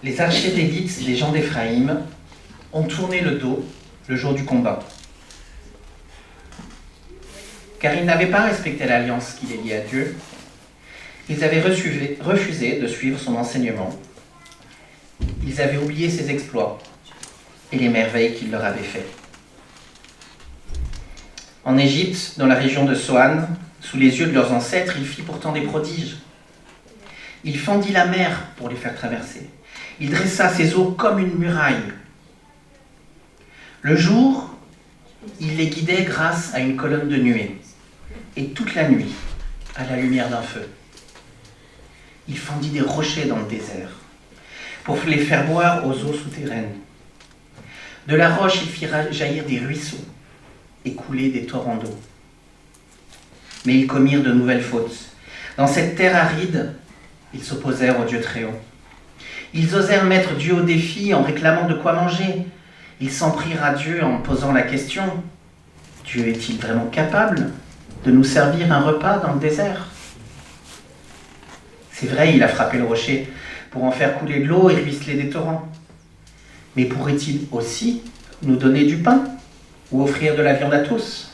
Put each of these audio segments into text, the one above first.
les archers d'élite des gens d'Éphraïm ont tourné le dos le jour du combat. Car ils n'avaient pas respecté l'alliance qui les liait à Dieu. Ils avaient refusé de suivre son enseignement. Ils avaient oublié ses exploits et les merveilles qu'il leur avait faites. En Égypte, dans la région de Soan, sous les yeux de leurs ancêtres, il fit pourtant des prodiges. Il fendit la mer pour les faire traverser. Il dressa ses eaux comme une muraille. Le jour, il les guidait grâce à une colonne de nuée, et toute la nuit, à la lumière d'un feu. Il fendit des rochers dans le désert, pour les faire boire aux eaux souterraines. De la roche, il fit jaillir des ruisseaux, et couler des torrents d'eau. Mais ils commirent de nouvelles fautes. Dans cette terre aride, ils s'opposèrent au Dieu très haut. Ils osèrent mettre Dieu au défi en réclamant de quoi manger. Ils s'en prirent à Dieu en posant la question : Dieu est-il vraiment capable de nous servir un repas dans le désert ? C'est vrai, il a frappé le rocher pour en faire couler de l'eau et ruisseler des torrents. Mais pourrait-il aussi nous donner du pain ou offrir de la viande à tous ?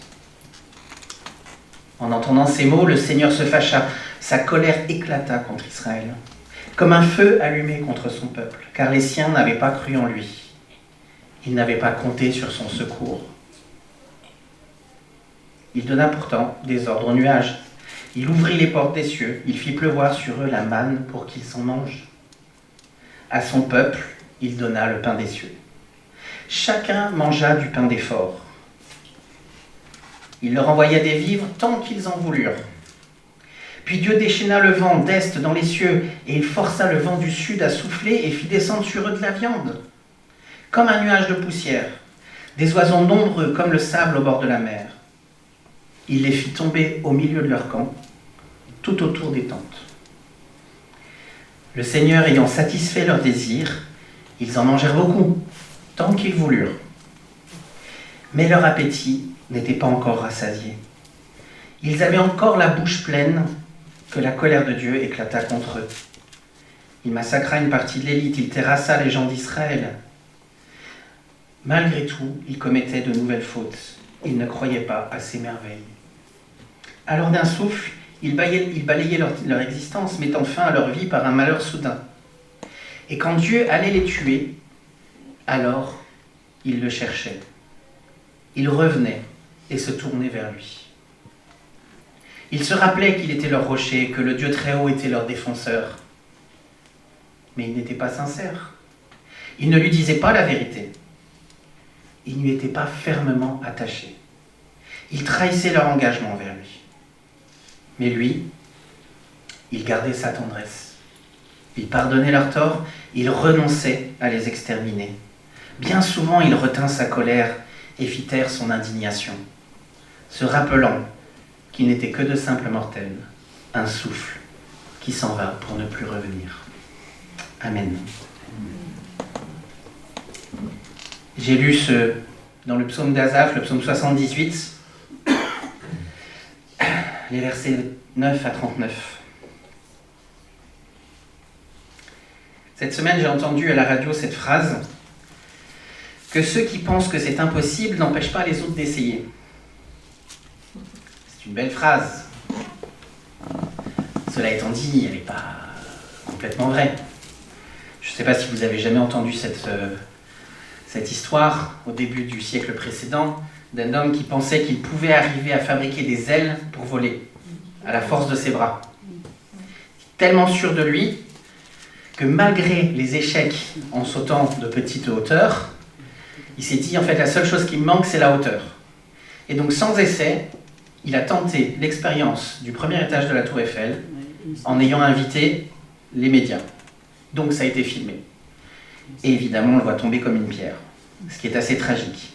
En entendant ces mots, le Seigneur se fâcha. Sa colère éclata contre Israël, comme un feu allumé contre son peuple, car les siens n'avaient pas cru en lui. Ils n'avaient pas compté sur son secours. Il donna pourtant des ordres aux nuages. Il ouvrit les portes des cieux. Il fit pleuvoir sur eux la manne pour qu'ils s'en mangent. À son peuple, il donna le pain des cieux. Chacun mangea du pain des forts. Il leur envoya des vivres tant qu'ils en voulurent. Puis Dieu déchaîna le vent d'est dans les cieux, et il força le vent du sud à souffler et fit descendre sur eux de la viande, comme un nuage de poussière, des oiseaux nombreux comme le sable au bord de la mer. Il les fit tomber au milieu de leur camp, tout autour des tentes. Le Seigneur ayant satisfait leurs désirs, ils en mangèrent beaucoup, tant qu'ils voulurent. Mais leur appétit n'était pas encore rassasié. Ils avaient encore la bouche pleine que la colère de Dieu éclata contre eux. Il massacra une partie de l'élite, il terrassa les gens d'Israël. Malgré tout, ils commettaient de nouvelles fautes. Ils ne croyaient pas à ses merveilles. Alors d'un souffle, ils balayaient leur existence, mettant fin à leur vie par un malheur soudain. Et quand Dieu allait les tuer, alors ils le cherchaient. Ils revenaient et se tournaient vers lui. Ils se rappelaient qu'il était leur rocher, que le Dieu très haut était leur défenseur. Mais ils n'étaient pas sincères. Ils ne lui disaient pas la vérité. Ils n'y étaient pas fermement attachés. Ils trahissaient leur engagement envers lui. Mais lui, il gardait sa tendresse. Il pardonnait leurs torts, il renonçait à les exterminer. Bien souvent, il retint sa colère et fit taire son indignation, se rappelant qu'il n'était que de simples mortels, un souffle qui s'en va pour ne plus revenir. Amen. J'ai lu dans le psaume d'Asaph, le psaume 78, les versets 9 à 39. Cette semaine, j'ai entendu à la radio cette phrase que ceux qui pensent que c'est impossible n'empêchent pas les autres d'essayer. C'est une belle phrase. Cela étant dit, elle n'est pas complètement vraie. Je ne sais pas si vous avez jamais entendu cette histoire au début du siècle précédent d'un homme qui pensait qu'il pouvait arriver à fabriquer des ailes pour voler à la force de ses bras. Tellement sûr de lui que malgré les échecs en sautant de petites hauteurs, il s'est dit en fait la seule chose qui me manque c'est la hauteur. Et donc sans essai, il a tenté l'expérience du premier étage de la Tour Eiffel en ayant invité les médias. Donc ça a été filmé. Et évidemment, on le voit tomber comme une pierre, ce qui est assez tragique.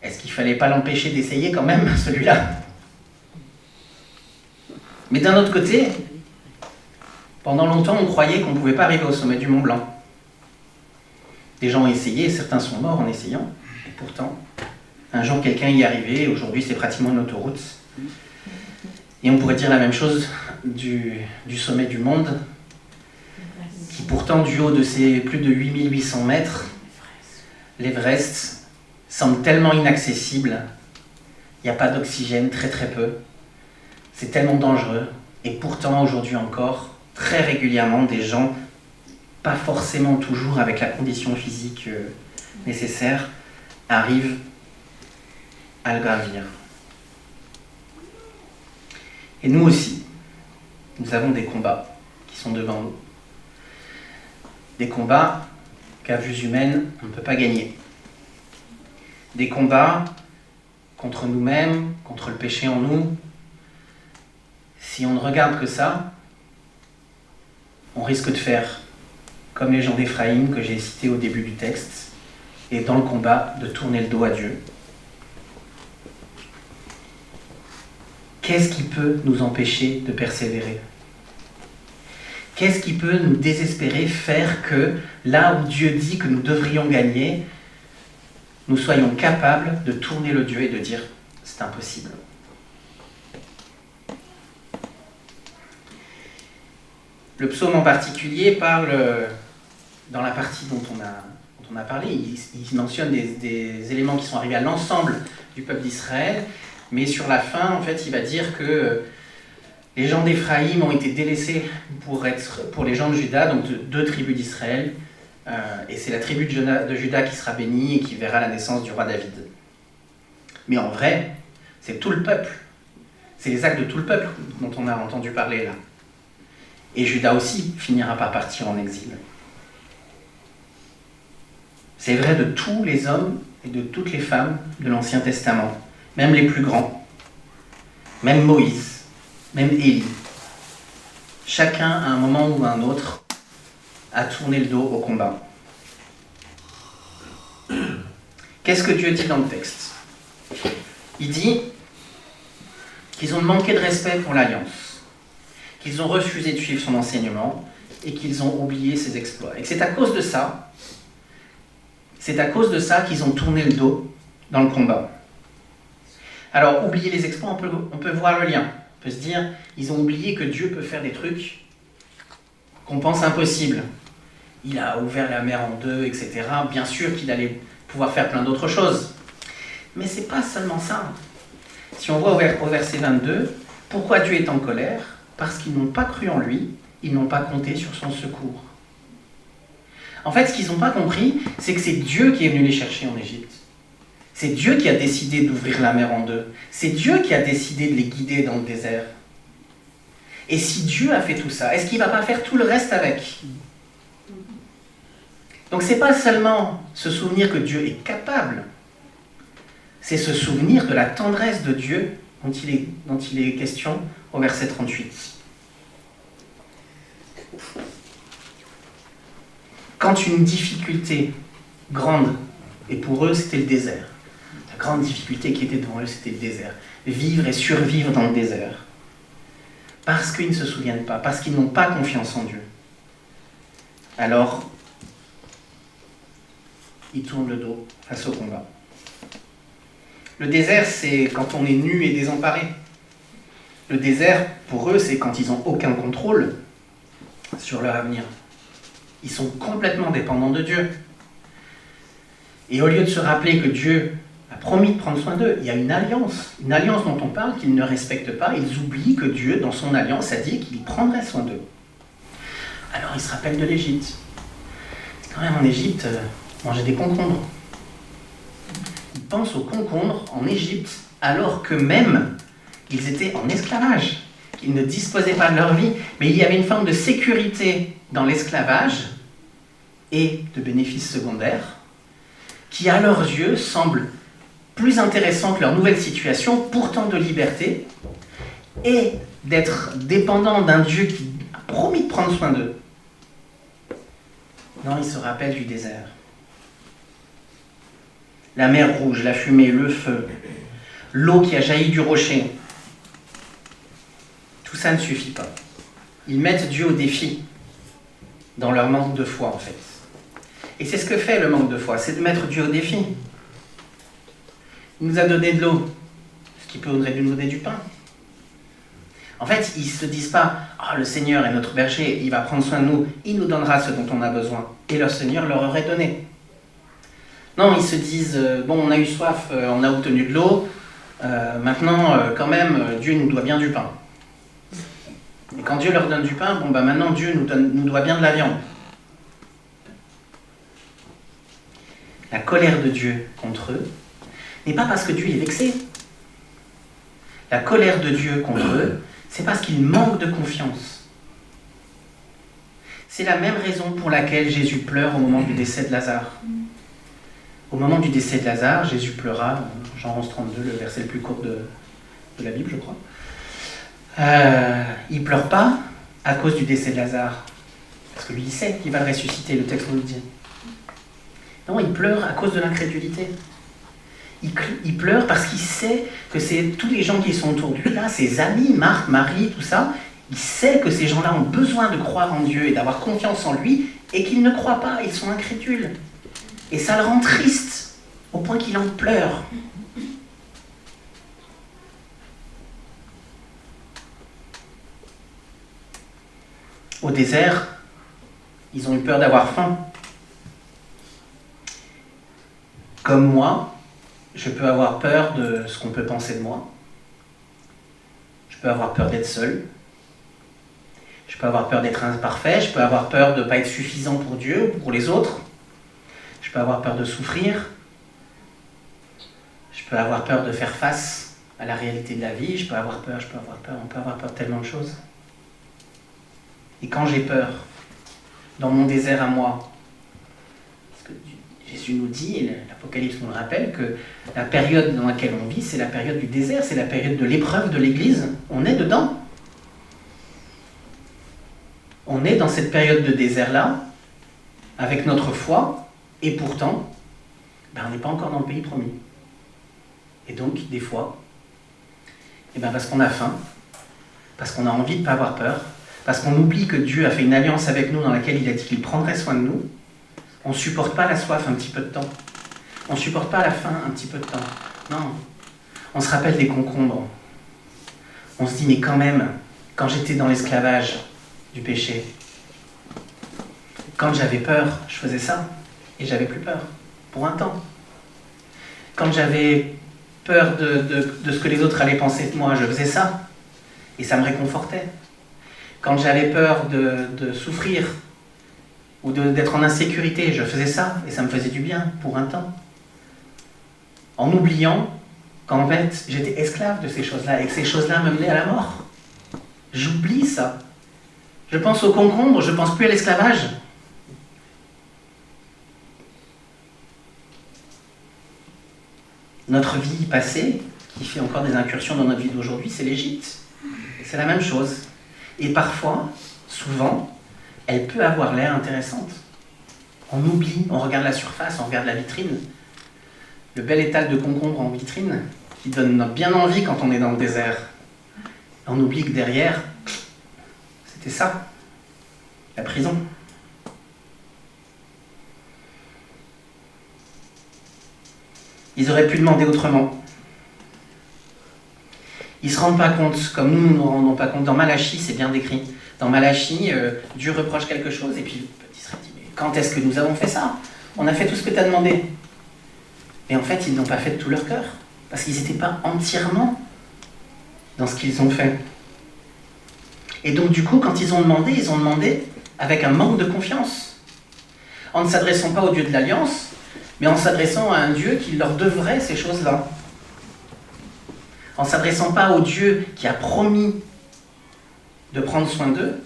Est-ce qu'il ne fallait pas l'empêcher d'essayer quand même, celui-là ? Mais d'un autre côté, pendant longtemps, on croyait qu'on ne pouvait pas arriver au sommet du Mont Blanc. Des gens ont essayé, certains sont morts en essayant, et pourtant, un jour quelqu'un y est arrivé, et aujourd'hui c'est pratiquement une autoroute. Et on pourrait dire la même chose du sommet du monde, qui qui pourtant, du haut de ses plus de 8800 mètres, l'Everest semble tellement inaccessible, il n'y a pas d'oxygène, très très peu, c'est tellement dangereux, et pourtant aujourd'hui encore, très régulièrement, des gens, pas forcément toujours avec la condition physique nécessaire, arrivent à le gravir. Et nous aussi, nous avons des combats qui sont devant nous. Des combats qu'à vue humaine, on ne peut pas gagner. Des combats contre nous-mêmes, contre le péché en nous. Si on ne regarde que ça, on risque de faire comme les gens d'Éphraïm que j'ai cités au début du texte, et dans le combat, de tourner le dos à Dieu. Qu'est-ce qui peut nous empêcher de persévérer ? Qu'est-ce qui peut nous désespérer, faire que là où Dieu dit que nous devrions gagner, nous soyons capables de tourner le Dieu et de dire « c'est impossible ». Le psaume en particulier parle, dans la partie dont on a parlé, il mentionne des éléments qui sont arrivés à l'ensemble du peuple d'Israël, mais sur la fin, en fait, il va dire que les gens d'Éphraïm ont été délaissés pour les gens de Juda, donc deux tribus d'Israël, et c'est la tribu de Juda qui sera bénie et qui verra la naissance du roi David. Mais en vrai, c'est tout le peuple, c'est les actes de tout le peuple dont on a entendu parler là. Et Juda aussi finira par partir en exil. C'est vrai de tous les hommes et de toutes les femmes de l'Ancien Testament, même les plus grands, même Moïse, même Élie. Chacun, à un moment ou à un autre, a tourné le dos au combat. Qu'est-ce que Dieu dit dans le texte ? Il dit qu'ils ont manqué de respect pour l'Alliance, qu'ils ont refusé de suivre son enseignement et qu'ils ont oublié ses exploits. Et que c'est à cause de ça qu'ils ont tourné le dos dans le combat. Alors, oublier les exploits, on peut voir le lien. On peut se dire, ils ont oublié que Dieu peut faire des trucs qu'on pense impossibles. Il a ouvert la mer en deux, etc. Bien sûr qu'il allait pouvoir faire plein d'autres choses. Mais c'est pas seulement ça. Si on voit au verset 22, pourquoi Dieu est en colère ? Parce qu'ils n'ont pas cru en lui, ils n'ont pas compté sur son secours. En fait, ce qu'ils n'ont pas compris, c'est que c'est Dieu qui est venu les chercher en Égypte. C'est Dieu qui a décidé d'ouvrir la mer en deux. C'est Dieu qui a décidé de les guider dans le désert. Et si Dieu a fait tout ça, est-ce qu'il ne va pas faire tout le reste avec ? Donc c'est pas seulement se souvenir que Dieu est capable, c'est se souvenir de la tendresse de Dieu dont il est question au verset 38. Quand une difficulté grande, et pour eux c'était le désert, la grande difficulté qui était devant eux c'était le désert, vivre et survivre dans le désert, parce qu'ils ne se souviennent pas, parce qu'ils n'ont pas confiance en Dieu, alors ils tournent le dos face au combat. Le désert, c'est quand on est nu et désemparé. Le désert, pour eux, c'est quand ils n'ont aucun contrôle sur leur avenir. Ils sont complètement dépendants de Dieu. Et au lieu de se rappeler que Dieu a promis de prendre soin d'eux, il y a une alliance dont on parle qu'ils ne respectent pas. Ils oublient que Dieu, dans son alliance, a dit qu'il prendrait soin d'eux. Alors ils se rappellent de l'Égypte. C'est quand même en Égypte, manger des concombres. Ils pensent aux concombres en Égypte, alors que même ils étaient en esclavage, qu'ils ne disposaient pas de leur vie, mais il y avait une forme de sécurité dans l'esclavage et de bénéfices secondaires qui, à leurs yeux, semblent plus intéressants que leur nouvelle situation, pourtant de liberté, et d'être dépendants d'un Dieu qui a promis de prendre soin d'eux. Non, ils se rappellent du désert. La mer rouge, la fumée, le feu, l'eau qui a jailli du rocher. Tout ça ne suffit pas. Ils mettent Dieu au défi dans leur manque de foi, en fait. Et c'est ce que fait le manque de foi, c'est de mettre Dieu au défi. Il nous a donné de l'eau, ce qui peut aurait dû nous donner du pain. En fait, ils ne se disent pas « Ah, le Seigneur est notre berger, il va prendre soin de nous, il nous donnera ce dont on a besoin. » Et leur Seigneur leur aurait donné. Non, ils se disent « Bon, on a eu soif, on a obtenu de l'eau, maintenant, quand même, Dieu nous doit bien du pain. » Et quand Dieu leur donne du pain, bon, bah maintenant, Dieu nous doit bien de la viande. La colère de Dieu contre eux n'est pas parce que Dieu est vexé. La colère de Dieu contre eux, c'est parce qu'ils manquent de confiance. C'est la même raison pour laquelle Jésus pleure au moment du décès de Lazare. Au moment du décès de Lazare, Jésus pleura, Jean 11, 32, le verset le plus court de la Bible, je crois. Il ne pleure pas à cause du décès de Lazare, parce que lui, il sait qu'il va le ressusciter, le texte nous le dit. Non, il pleure à cause de l'incrédulité. Il pleure parce qu'il sait que c'est tous les gens qui sont autour de lui, là, ses amis, Marthe, Marie, tout ça, il sait que ces gens-là ont besoin de croire en Dieu et d'avoir confiance en lui, et qu'ils ne croient pas, ils sont incrédules. Et ça le rend triste, au point qu'il en pleure. Au désert, ils ont eu peur d'avoir faim. Comme moi, je peux avoir peur de ce qu'on peut penser de moi. Je peux avoir peur d'être seul. Je peux avoir peur d'être imparfait. Je peux avoir peur de ne pas être suffisant pour Dieu ou pour les autres. Je peux avoir peur de souffrir. Je peux avoir peur de faire face à la réalité de la vie. Je peux avoir peur. On peut avoir peur de tellement de choses. Et quand j'ai peur, dans mon désert à moi, parce que Jésus nous dit, et l'Apocalypse nous le rappelle, que la période dans laquelle on vit, c'est la période du désert, c'est la période de l'épreuve de l'Église. On est dedans. On est dans cette période de désert-là, avec notre foi, et pourtant, on n'est pas encore dans le pays promis. Et donc, des fois, parce qu'on a faim, parce qu'on a envie de ne pas avoir peur, parce qu'on oublie que Dieu a fait une alliance avec nous dans laquelle il a dit qu'il prendrait soin de nous, on ne supporte pas la soif un petit peu de temps. On ne supporte pas la faim un petit peu de temps. Non. On se rappelle des concombres. On se dit, mais quand même, quand j'étais dans l'esclavage du péché, quand j'avais peur, je faisais ça, et j'avais plus peur, pour un temps. Quand j'avais peur de ce que les autres allaient penser de moi, je faisais ça, et ça me réconfortait. Quand j'avais peur de souffrir, ou d'être en insécurité, je faisais ça, et ça me faisait du bien, pour un temps. En oubliant qu'en fait, j'étais esclave de ces choses-là, et que ces choses-là me menaient à la mort. J'oublie ça. Je pense au concombre, je ne pense plus à l'esclavage. Notre vie passée, qui fait encore des incursions dans notre vie d'aujourd'hui, c'est l'Égypte. C'est la même chose. Et parfois, souvent, elle peut avoir l'air intéressante. On oublie, on regarde la surface, on regarde la vitrine. Le bel étal de concombre en vitrine, qui donne bien envie quand on est dans le désert. On oublie que derrière, c'était ça, la prison. Ils auraient pu demander autrement. Ils ne se rendent pas compte, comme nous ne nous rendons pas compte. Dans Malachie, c'est bien décrit. Dans Malachie, Dieu reproche quelque chose, et puis le petit Israël dit, mais quand est-ce que nous avons fait ça? On a fait tout ce que tu as demandé. Mais en fait, ils n'ont pas fait de tout leur cœur, parce qu'ils n'étaient pas entièrement dans ce qu'ils ont fait. Et donc du coup, quand ils ont demandé avec un manque de confiance, en ne s'adressant pas au Dieu de l'Alliance, mais en s'adressant à un Dieu qui leur devrait ces choses-là. En ne s'adressant pas au Dieu qui a promis de prendre soin d'eux,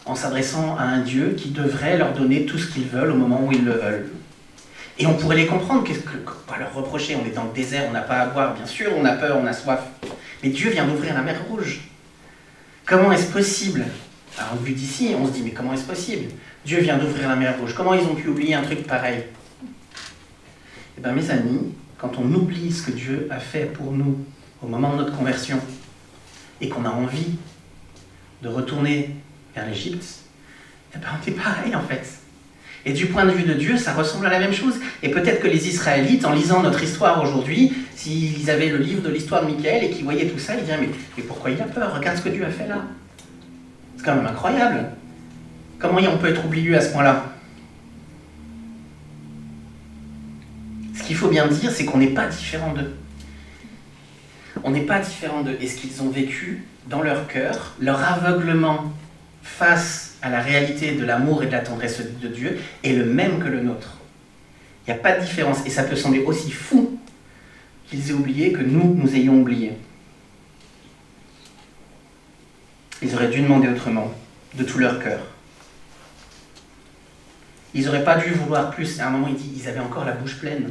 en s'adressant à un Dieu qui devrait leur donner tout ce qu'ils veulent au moment où ils le veulent. Et on pourrait les comprendre, qu'est-ce que pas leur reprocher, on est dans le désert, on n'a pas à boire, bien sûr, on a peur, on a soif. Mais Dieu vient d'ouvrir la mer Rouge. Comment est-ce possible? Alors, vu d'ici, on se dit, mais comment est-ce possible? Dieu vient d'ouvrir la mer Rouge, comment ils ont pu oublier un truc pareil? Eh bien, mes amis, quand on oublie ce que Dieu a fait pour nous au moment de notre conversion, et qu'on a envie de retourner vers l'Égypte, eh bien, on est pareil en fait. Et du point de vue de Dieu, ça ressemble à la même chose. Et peut-être que les Israélites, en lisant notre histoire aujourd'hui, s'ils avaient le livre de l'histoire de Michaël et qu'ils voyaient tout ça, ils diraient mais pourquoi il a peur? Regarde ce que Dieu a fait là. C'est quand même incroyable. Comment on peut être oublié à ce point-là? Ce qu'il faut bien dire, c'est qu'on n'est pas différent d'eux. On n'est pas différent d'eux. Et ce qu'ils ont vécu dans leur cœur, leur aveuglement face à la réalité de l'amour et de la tendresse de Dieu est le même que le nôtre. Il n'y a pas de différence. Et ça peut sembler aussi fou qu'ils aient oublié que nous ayons oublié. Ils auraient dû demander autrement, de tout leur cœur. Ils n'auraient pas dû vouloir plus. À un moment, il dit, ils avaient encore la bouche pleine.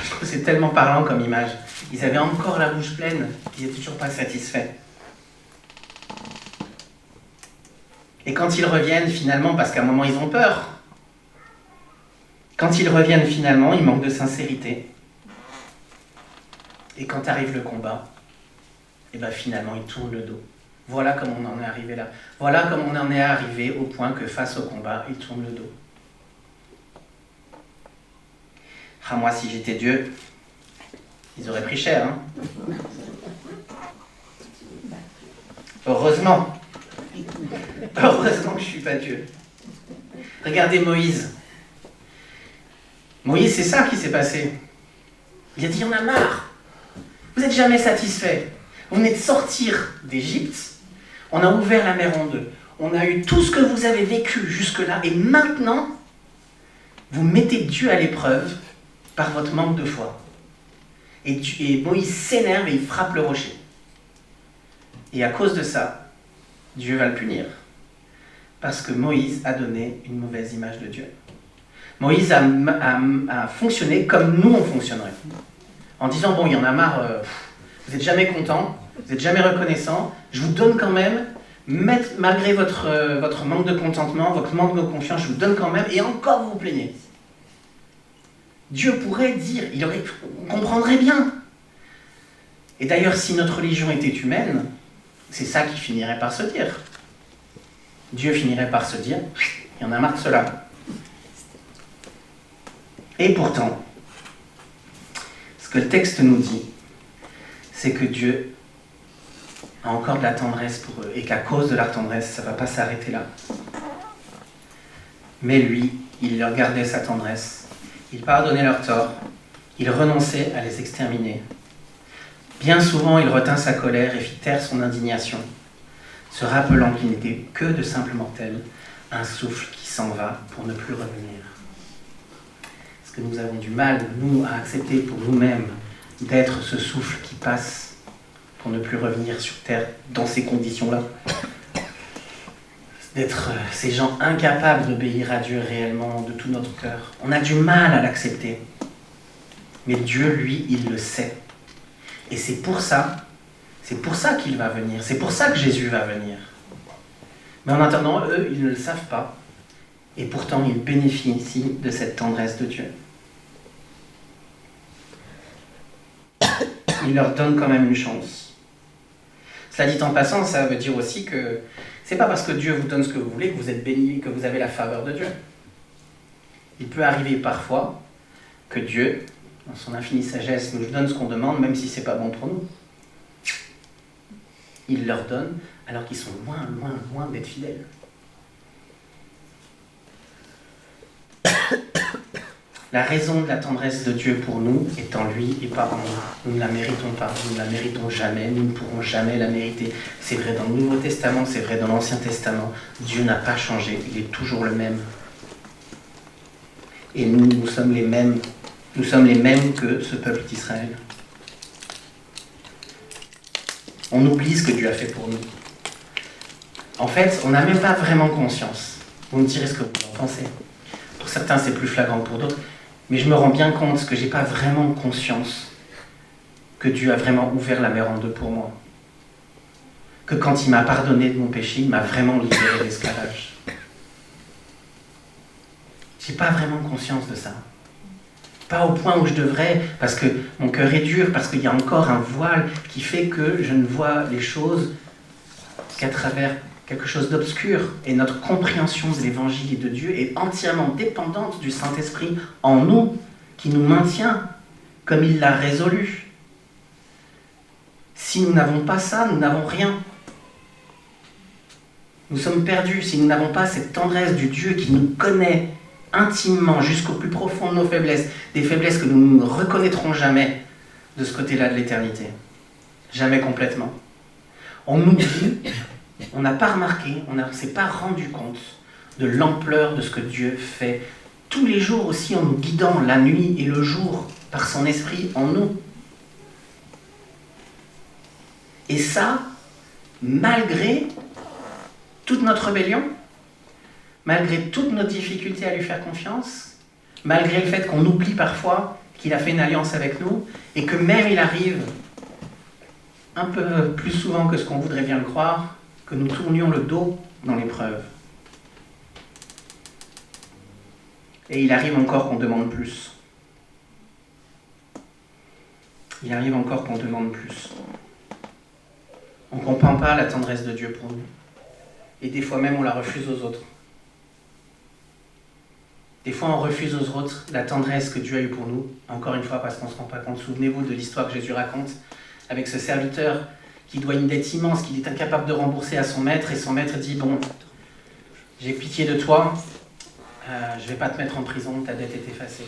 Je trouve que c'est tellement parlant comme image. Ils avaient encore la bouche pleine, ils n'étaient toujours pas satisfaits. Et quand ils reviennent finalement, parce qu'à un moment ils ont peur, quand ils reviennent finalement, ils manquent de sincérité. Et quand arrive le combat, et bien finalement ils tournent le dos. Voilà comme on en est arrivé là. Voilà comme on en est arrivé au point que face au combat, ils tournent le dos. Ah, moi, si j'étais Dieu, ils auraient pris cher. Hein. Heureusement. Heureusement que je ne suis pas Dieu. Regardez Moïse. Moïse, c'est ça qui s'est passé. Il a dit, on a marre. Vous n'êtes jamais satisfait. Vous venez de sortir d'Égypte. On a ouvert la mer en deux. On a eu tout ce que vous avez vécu jusque-là. Et maintenant, vous mettez Dieu à l'épreuve par votre manque de foi. Et Moïse s'énerve et il frappe le rocher. Et à cause de ça, Dieu va le punir. Parce que Moïse a donné une mauvaise image de Dieu. Moïse a fonctionné comme nous on fonctionnerait. En disant, bon, il y en a marre, vous n'êtes jamais content, vous n'êtes jamais reconnaissant, je vous donne quand même, malgré votre manque de contentement, votre manque de confiance, je vous donne quand même, et encore vous vous plaignez. Dieu pourrait dire, on comprendrait bien. Et d'ailleurs, si notre religion était humaine, c'est ça qui finirait par se dire. Dieu finirait par se dire, il y en a marre de cela. Et pourtant, ce que le texte nous dit, c'est que Dieu a encore de la tendresse pour eux, et qu'à cause de la tendresse, ça ne va pas s'arrêter là. Mais lui, il leur gardait sa tendresse. Il pardonnait leurs torts, il renonçait à les exterminer. Bien souvent, il retint sa colère et fit taire son indignation, se rappelant qu'il n'était que de simples mortels, un souffle qui s'en va pour ne plus revenir. Est-ce que nous avons du mal, nous, à accepter pour nous-mêmes d'être ce souffle qui passe pour ne plus revenir sur Terre dans ces conditions-là? D'être ces gens incapables d'obéir à Dieu réellement de tout notre cœur. On a du mal à l'accepter. Mais Dieu, lui, il le sait. Et c'est pour ça qu'il va venir. C'est pour ça que Jésus va venir. Mais en attendant, eux, ils ne le savent pas. Et pourtant, ils bénéficient de cette tendresse de Dieu. Il leur donne quand même une chance. Cela dit en passant, ça veut dire aussi que c'est pas parce que Dieu vous donne ce que vous voulez que vous êtes béni, que vous avez la faveur de Dieu. Il peut arriver parfois que Dieu, dans son infinie sagesse, nous donne ce qu'on demande, même si c'est pas bon pour nous. Il leur donne alors qu'ils sont loin d'être fidèles. La raison de la tendresse de Dieu pour nous est en lui et pas en nous. Nous ne la méritons pas, nous ne la méritons jamais, nous ne pourrons jamais la mériter. C'est vrai dans le Nouveau Testament, c'est vrai dans l'Ancien Testament. Dieu n'a pas changé, il est toujours le même. Et nous sommes les mêmes. Nous sommes les mêmes que ce peuple d'Israël. On oublie ce que Dieu a fait pour nous. En fait, on n'a même pas vraiment conscience. Vous me direz ce que vous en pensez. Pour certains, c'est plus flagrant que pour d'autres. Mais je me rends bien compte que je n'ai pas vraiment conscience que Dieu a vraiment ouvert la mer en deux pour moi. Que quand il m'a pardonné de mon péché, il m'a vraiment libéré de l'esclavage. Je n'ai pas vraiment conscience de ça. Pas au point où je devrais, parce que mon cœur est dur, parce qu'il y a encore un voile qui fait que je ne vois les choses qu'à travers quelque chose d'obscur, et notre compréhension de l'évangile et de Dieu est entièrement dépendante du Saint-Esprit en nous, qui nous maintient comme il l'a résolu. Si nous n'avons pas ça, nous n'avons rien. Nous sommes perdus si nous n'avons pas cette tendresse du Dieu qui nous connaît intimement jusqu'au plus profond de nos faiblesses, des faiblesses que nous ne reconnaîtrons jamais de ce côté-là de l'éternité. Jamais complètement. On oublie, on n'a pas remarqué, on ne s'est pas rendu compte de l'ampleur de ce que Dieu fait tous les jours aussi en nous guidant la nuit et le jour par son esprit en nous. Et ça, malgré toute notre rébellion, malgré toutes nos difficultés à lui faire confiance, malgré le fait qu'on oublie parfois qu'il a fait une alliance avec nous, et que même il arrive, un peu plus souvent que ce qu'on voudrait bien le croire, que nous tournions le dos dans l'épreuve. Et il arrive encore qu'on demande plus. Il arrive encore qu'on demande plus. On ne comprend pas la tendresse de Dieu pour nous. Et des fois même, on la refuse aux autres. Des fois, on refuse aux autres la tendresse que Dieu a eue pour nous. Encore une fois, parce qu'on ne se rend pas compte. Souvenez-vous de l'histoire que Jésus raconte avec ce serviteur qui doit une dette immense, qu'il est incapable de rembourser à son maître. Et son maître dit, bon, j'ai pitié de toi, je ne vais pas te mettre en prison, ta dette est effacée.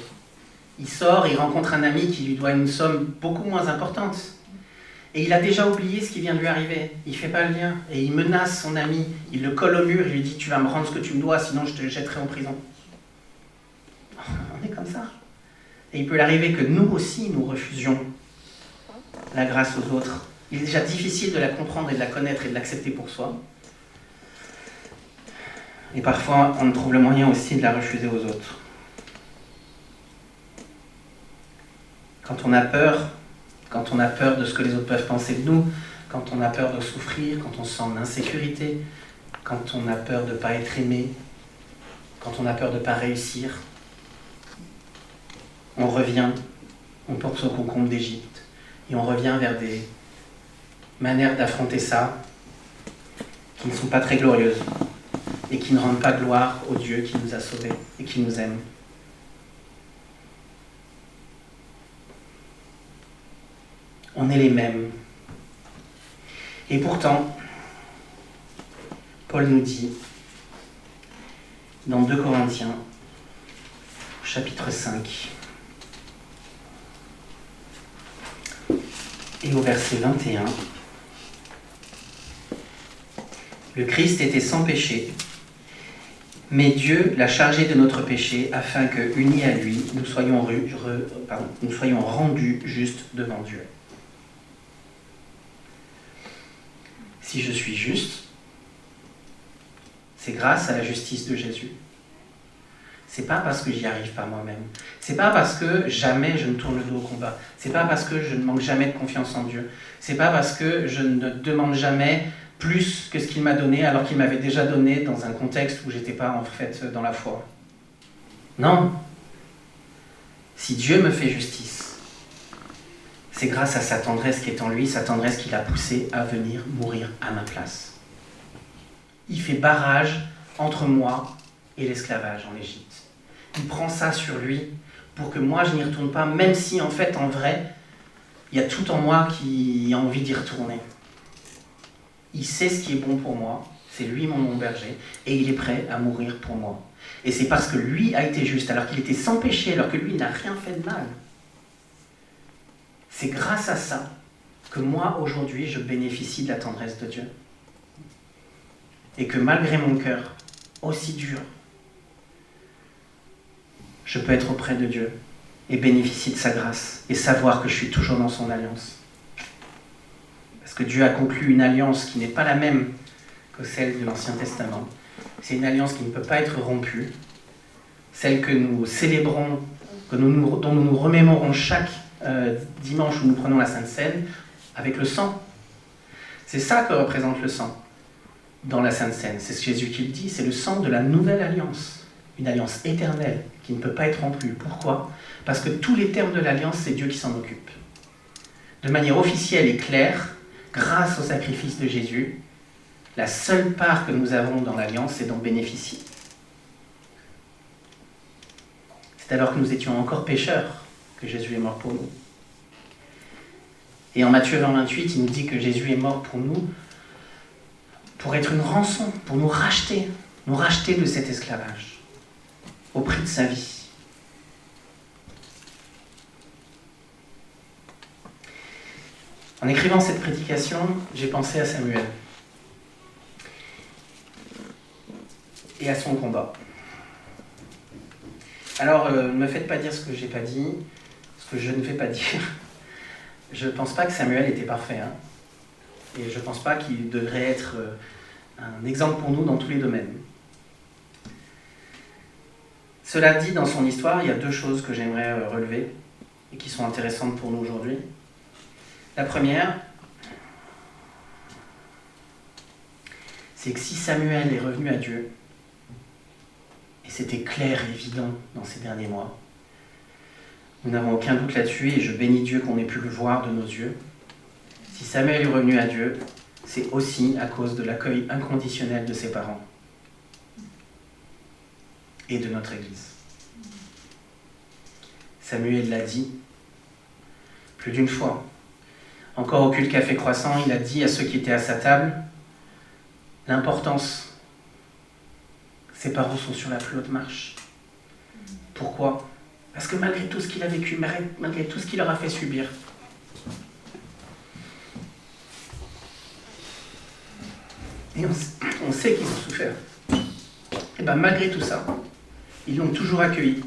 Il sort, il rencontre un ami qui lui doit une somme beaucoup moins importante. Et il a déjà oublié ce qui vient de lui arriver. Il ne fait pas le lien. Et il menace son ami. Il le colle au mur. Il lui dit, tu vas me rendre ce que tu me dois, sinon je te jetterai en prison. On est comme ça. Et il peut l'arriver que nous aussi, nous refusions la grâce aux autres. Il est déjà difficile de la comprendre et de la connaître et de l'accepter pour soi. Et parfois, on trouve le moyen aussi de la refuser aux autres. Quand on a peur de ce que les autres peuvent penser de nous, quand on a peur de souffrir, quand on sent l'insécurité, quand on a peur de ne pas être aimé, quand on a peur de ne pas réussir, on revient, on pense au concombre d'Égypte, et on revient vers des manières d'affronter ça qui ne sont pas très glorieuses et qui ne rendent pas gloire au Dieu qui nous a sauvés et qui nous aime. On est les mêmes. Et pourtant, Paul nous dit, dans 2 Corinthiens, chapitre 5, et au verset 21, le Christ était sans péché, mais Dieu l'a chargé de notre péché afin que, unis à lui, nous soyons rendus justes devant Dieu. Si je suis juste, c'est grâce à la justice de Jésus. C'est pas parce que j'y arrive pas moi-même. C'est pas parce que jamais je ne tourne le dos au combat. C'est pas parce que je ne manque jamais de confiance en Dieu. C'est pas parce que je ne demande jamais plus que ce qu'il m'a donné alors qu'il m'avait déjà donné dans un contexte où j'étais pas en fait dans la foi. Non. Si Dieu me fait justice, c'est grâce à sa tendresse qui est en lui, sa tendresse qui l'a poussé à venir mourir à ma place. Il fait barrage entre moi et l'esclavage en Égypte. Il prend ça sur lui pour que moi je n'y retourne pas, même si en fait, en vrai, il y a tout en moi qui a envie d'y retourner. Il sait ce qui est bon pour moi, c'est lui mon bon berger, et il est prêt à mourir pour moi. Et c'est parce que lui a été juste, alors qu'il était sans péché, alors que lui n'a rien fait de mal. C'est grâce à ça que moi, aujourd'hui, je bénéficie de la tendresse de Dieu. Et que malgré mon cœur aussi dur, je peux être auprès de Dieu et bénéficier de sa grâce et savoir que je suis toujours dans son alliance. Parce que Dieu a conclu une alliance qui n'est pas la même que celle de l'Ancien Testament. C'est une alliance qui ne peut pas être rompue. Celle que nous célébrons, dont nous nous remémorons chaque dimanche où nous prenons la Sainte Seine, avec le sang. C'est ça que représente le sang dans la Sainte Seine. C'est Jésus qui le dit, c'est le sang de la nouvelle alliance. Une alliance éternelle qui ne peut pas être rompue. Pourquoi ? Parce que tous les termes de l'alliance, c'est Dieu qui s'en occupe. De manière officielle et claire, grâce au sacrifice de Jésus, La seule part que nous avons dans l'Alliance, c'est d'en bénéficier. C'est alors que nous étions encore pécheurs que Jésus est mort pour nous. Et en Matthieu 28, il nous dit que Jésus est mort pour nous, pour être une rançon, pour nous racheter de cet esclavage, au prix de sa vie. En écrivant cette prédication, j'ai pensé à Samuel et à son combat. Alors, ne me faites pas dire ce que j'ai pas dit, ce que je ne vais pas dire. Je ne pense pas que Samuel était parfait, hein. Et je ne pense pas qu'il devrait être un exemple pour nous dans tous les domaines. Cela dit, dans son histoire, il y a deux choses que j'aimerais relever et qui sont intéressantes pour nous aujourd'hui. La première, c'est que si Samuel est revenu à Dieu, et c'était clair et évident dans ces derniers mois, nous n'avons aucun doute là-dessus et je bénis Dieu qu'on ait pu le voir de nos yeux. Si Samuel est revenu à Dieu, c'est aussi à cause de l'accueil inconditionnel de ses parents et de notre Église. Samuel l'a dit plus d'une fois. Encore au culte Café Croissant, il a dit à ceux qui étaient à sa table l'importance. Ses parents sont sur la plus haute marche. Pourquoi ? Parce que malgré tout ce qu'il a vécu, malgré tout ce qu'il leur a fait subir, et on sait qu'ils ont souffert, et bien malgré tout ça, ils l'ont toujours accueilli.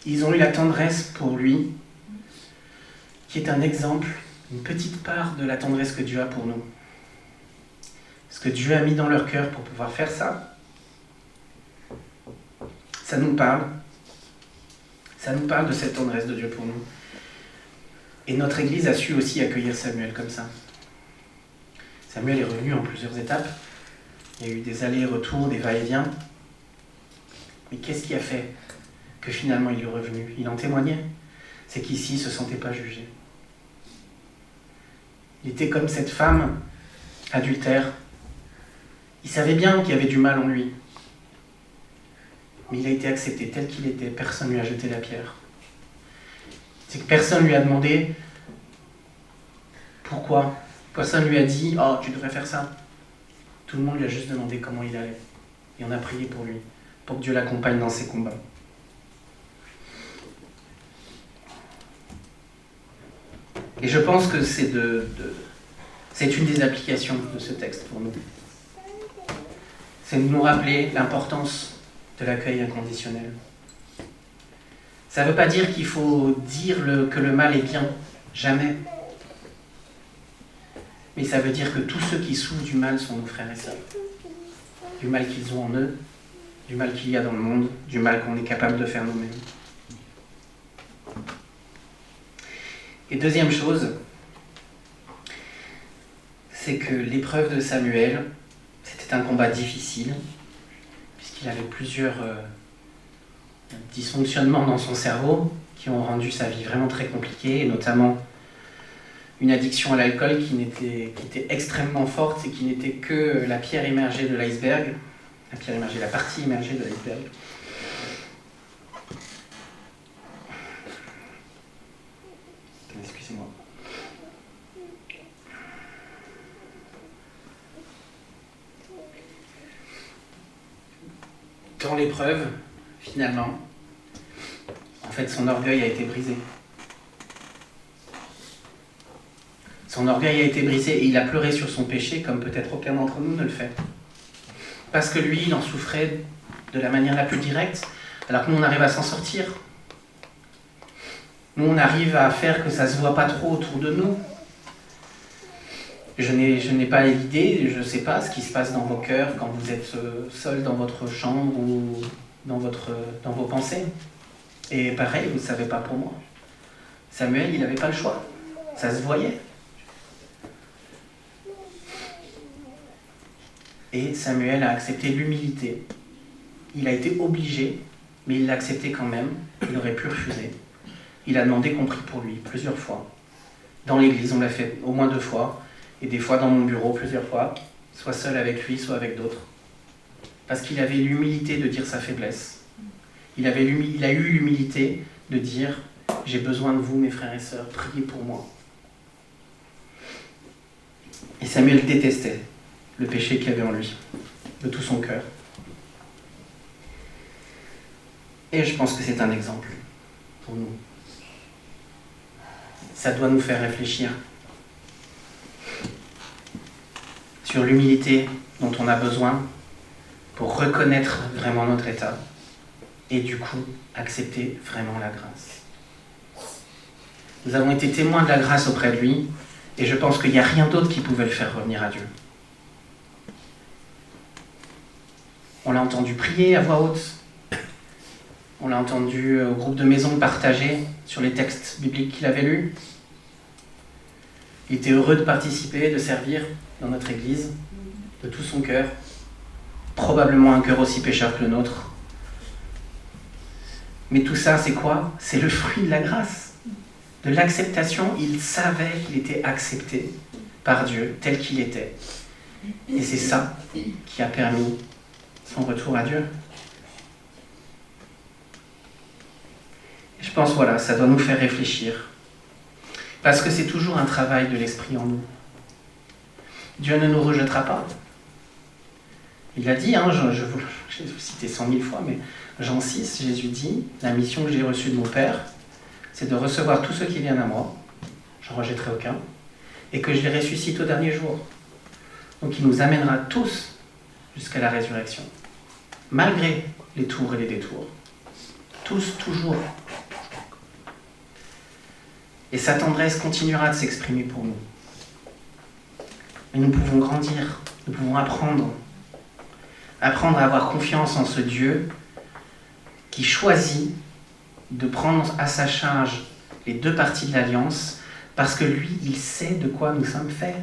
Ils ont eu la tendresse pour lui, qui est un exemple, une petite part de la tendresse que Dieu a pour nous. Ce que Dieu a mis dans leur cœur pour pouvoir faire ça, ça nous parle. Ça nous parle de cette tendresse de Dieu pour nous. Et notre Église a su aussi accueillir Samuel comme ça. Samuel est revenu en plusieurs étapes. Il y a eu des allers-retours, des va-et-vient. Mais qu'est-ce qui a fait que finalement il est revenu ? Il en témoignait. C'est qu'ici, il ne se sentait pas jugé. Il était comme cette femme adultère. Il savait bien qu'il y avait du mal en lui. Mais il a été accepté tel qu'il était. Personne ne lui a jeté la pierre. C'est que personne ne lui a demandé pourquoi. Personne ne lui a dit « Oh, tu devrais faire ça ». Tout le monde lui a juste demandé comment il allait. Et on a prié pour lui, pour que Dieu l'accompagne dans ses combats. Et je pense que c'est une des applications de ce texte pour nous. C'est de nous rappeler l'importance de l'accueil inconditionnel. Ça ne veut pas dire qu'il faut dire que le mal est bien, jamais. Mais ça veut dire que tous ceux qui souffrent du mal sont nos frères et sœurs. Du mal qu'ils ont en eux, du mal qu'il y a dans le monde, du mal qu'on est capable de faire nous-mêmes. Et deuxième chose, c'est que l'épreuve de Samuel, c'était un combat difficile, puisqu'il avait plusieurs dysfonctionnements dans son cerveau qui ont rendu sa vie vraiment très compliquée, et notamment une addiction à l'alcool qui était extrêmement forte et qui n'était que la pierre immergée de l'iceberg, la partie immergée de l'iceberg. Excusez-moi. Dans l'épreuve, finalement, en fait, son orgueil a été brisé. Son orgueil a été brisé et il a pleuré sur son péché comme peut-être aucun d'entre nous ne le fait. Parce que lui, il en souffrait de la manière la plus directe, alors que nous, on arrive à s'en sortir. Nous, on arrive à faire que ça ne se voit pas trop autour de nous. Je n'ai pas l'idée, je ne sais pas ce qui se passe dans vos cœurs quand vous êtes seul dans votre chambre ou dans vos pensées. Et pareil, vous ne savez pas pour moi. Samuel, il n'avait pas le choix. Ça se voyait. Et Samuel a accepté l'humilité. Il a été obligé, mais il l'a accepté quand même. Il aurait pu refuser. Il a demandé qu'on prie pour lui plusieurs fois. Dans l'église, on l'a fait au moins 2 fois. Et des fois dans mon bureau, plusieurs fois, soit seul avec lui, soit avec d'autres. Parce qu'il avait l'humilité de dire sa faiblesse. Il a eu l'humilité de dire « J'ai besoin de vous, mes frères et sœurs, priez pour moi ». Et Samuel détestait le péché qu'il y avait en lui, de tout son cœur. Et je pense que c'est un exemple pour nous. Ça doit nous faire réfléchir sur l'humilité dont on a besoin pour reconnaître vraiment notre état et du coup accepter vraiment la grâce. Nous avons été témoins de la grâce auprès de lui et je pense qu'il n'y a rien d'autre qui pouvait le faire revenir à Dieu. On l'a entendu prier à voix haute. On l'a entendu au groupe de maison partager sur les textes bibliques qu'il avait lus. Il était heureux de participer, de servir dans notre Église, de tout son cœur. Probablement un cœur aussi pécheur que le nôtre. Mais tout ça, c'est quoi? C'est le fruit de la grâce, de l'acceptation. Il savait qu'il était accepté par Dieu tel qu'il était. Et c'est ça qui a permis son retour à Dieu. Je pense, voilà, ça doit nous faire réfléchir. Parce que c'est toujours un travail de l'esprit en nous. Dieu ne nous rejettera pas. Il a dit, je vais vous citer 100 000 fois, mais Jean 6, Jésus dit, la mission que j'ai reçue de mon Père, c'est de recevoir tous ceux qui viennent à moi, je n'en rejetterai aucun, et que je les ressuscite au dernier jour. Donc il nous amènera tous jusqu'à la résurrection, malgré les tours et les détours. Tous, toujours. Et sa tendresse continuera de s'exprimer pour nous. Mais nous pouvons grandir, nous pouvons apprendre à avoir confiance en ce Dieu qui choisit de prendre à sa charge les deux parties de l'alliance parce que lui, il sait de quoi nous sommes faits.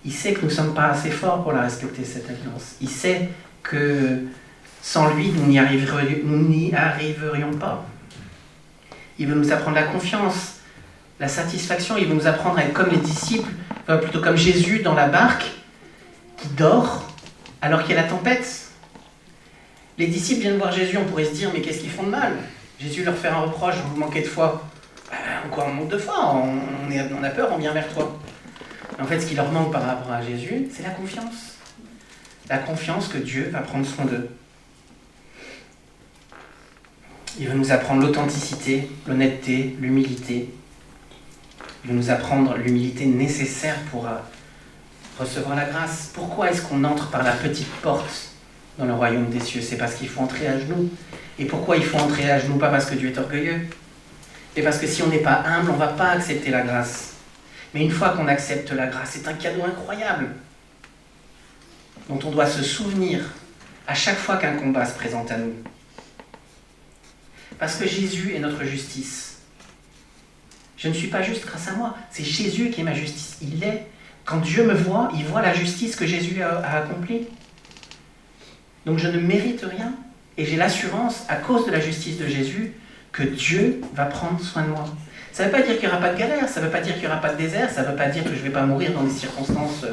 Il sait que nous ne sommes pas assez forts pour la respecter, cette alliance. Il sait que sans lui, nous n'y arriverions pas. Il veut nous apprendre la confiance, la satisfaction. Il veut nous apprendre à être comme les disciples, plutôt comme Jésus dans la barque qui dort alors qu'il y a la tempête. Les disciples viennent voir Jésus, on pourrait se dire, mais qu'est-ce qu'ils font de mal? Jésus leur fait un reproche, vous manquez de foi. Encore un manque de foi, on a peur, on vient vers toi. En fait, ce qui leur manque par rapport à Jésus, c'est la confiance. La confiance que Dieu va prendre soin d'eux. Il veut nous apprendre l'authenticité, l'honnêteté, l'humilité. Il veut nous apprendre l'humilité nécessaire pour recevoir la grâce. Pourquoi est-ce qu'on entre par la petite porte dans le royaume des cieux? C'est parce qu'il faut entrer à genoux. Et pourquoi il faut entrer à genoux? Pas parce que Dieu est orgueilleux, mais parce que si on n'est pas humble, on ne va pas accepter la grâce. Mais une fois qu'on accepte la grâce, c'est un cadeau incroyable dont on doit se souvenir à chaque fois qu'un combat se présente à nous. Parce que Jésus est notre justice. Je ne suis pas juste grâce à moi, c'est Jésus qui est ma justice. Il l'est. Quand Dieu me voit, il voit la justice que Jésus a accomplie. Donc je ne mérite rien. Et j'ai l'assurance, à cause de la justice de Jésus, que Dieu va prendre soin de moi. Ça ne veut pas dire qu'il n'y aura pas de galère, ça ne veut pas dire qu'il n'y aura pas de désert, ça ne veut pas dire que je ne vais pas mourir dans des circonstances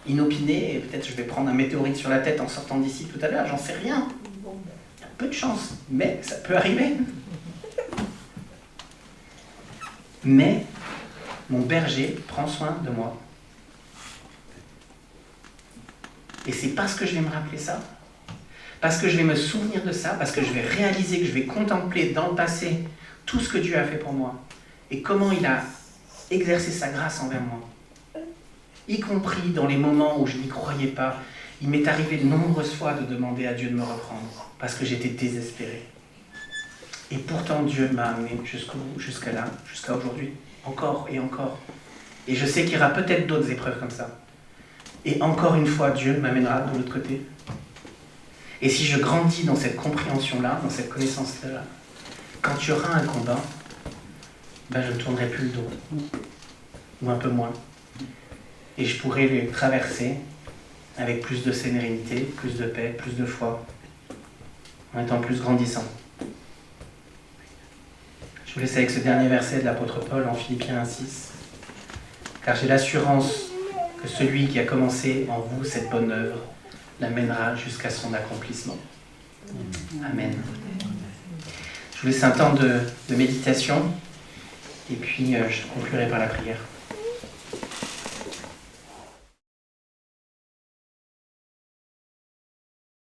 inopinées, et peut-être je vais prendre un météorite sur la tête en sortant d'ici tout à l'heure, j'en sais rien. Il y a peu de chance, mais ça peut arriver. Mais mon berger prend soin de moi. Et c'est parce que je vais me rappeler ça, parce que je vais me souvenir de ça, parce que je vais réaliser, que je vais contempler dans le passé tout ce que Dieu a fait pour moi et comment il a exercé sa grâce envers moi. Y compris dans les moments où je n'y croyais pas, il m'est arrivé de nombreuses fois de demander à Dieu de me reprendre parce que j'étais désespéré. Et pourtant Dieu m'a amené jusqu'à là, jusqu'à aujourd'hui, encore et encore. Et je sais qu'il y aura peut-être d'autres épreuves comme ça. Et encore une fois, Dieu m'amènera de l'autre côté. Et si je grandis dans cette compréhension-là, dans cette connaissance-là, quand il y aura un combat, je ne tournerai plus le dos. Ou un peu moins. Et je pourrai les traverser avec plus de sérénité, plus de paix, plus de foi, en étant plus grandissant. Je vous laisse avec ce dernier verset de l'apôtre Paul en Philippiens 1,6. car j'ai l'assurance que celui qui a commencé en vous cette bonne œuvre l'amènera jusqu'à son accomplissement. Amen. Je vous laisse un temps de méditation et puis je conclurai par la prière.